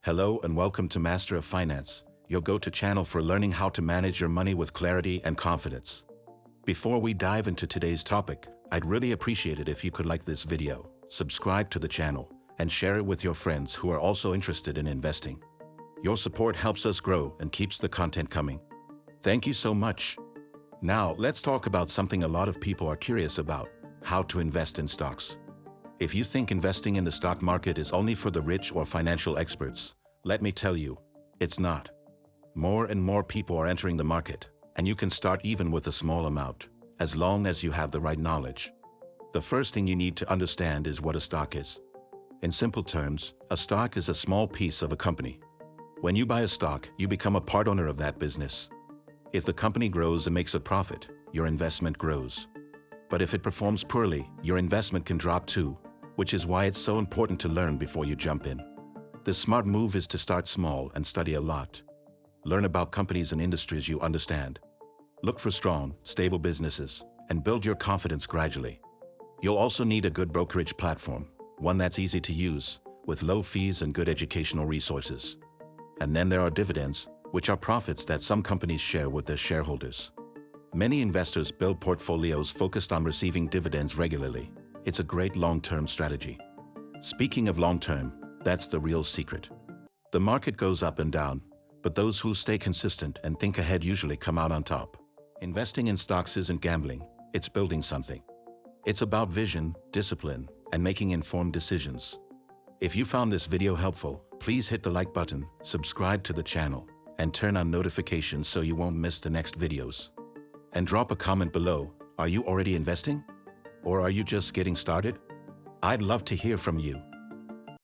Hello and welcome to Master of Finance, your go-to channel for learning how to manage your money with clarity and confidence. Before we dive into today's topic, I'd really appreciate it if you could like this video, subscribe to the channel, and share it with your friends who are also interested in investing. Your support helps us grow and keeps the content coming. Thank you so much. Now, let's talk about something a lot of people are curious about: how to invest in stocks. If you think investing in the stock market is only for the rich or financial experts, let me tell you, it's not. More and more people are entering the market, and you can start even with a small amount, as long as you have the right knowledge. The first thing you need to understand is what a stock is. In simple terms, a stock is a small piece of a company. When you buy a stock, you become a part owner of that business. If the company grows and makes a profit, your investment grows. But if it performs poorly, your investment can drop too, which is why it's so important to learn before you jump in. The smart move is to start small and study a lot. Learn about companies and industries you understand. Look for strong, stable businesses, and build your confidence gradually. You'll also need a good brokerage platform, one that's easy to use, with low fees and good educational resources. And then there are dividends, which are profits that some companies share with their shareholders. Many investors build portfolios focused on receiving dividends regularly. It's a great long-term strategy. Speaking of long-term, that's the real secret. The market goes up and down, but those who stay consistent and think ahead usually come out on top. Investing in stocks isn't gambling, it's building something. It's about vision, discipline, and making informed decisions. If you found this video helpful, please hit the like button, subscribe to the channel, and turn on notifications so you won't miss the next videos. And drop a comment below. Are you already investing? Or are you just getting started? I'd love to hear from you.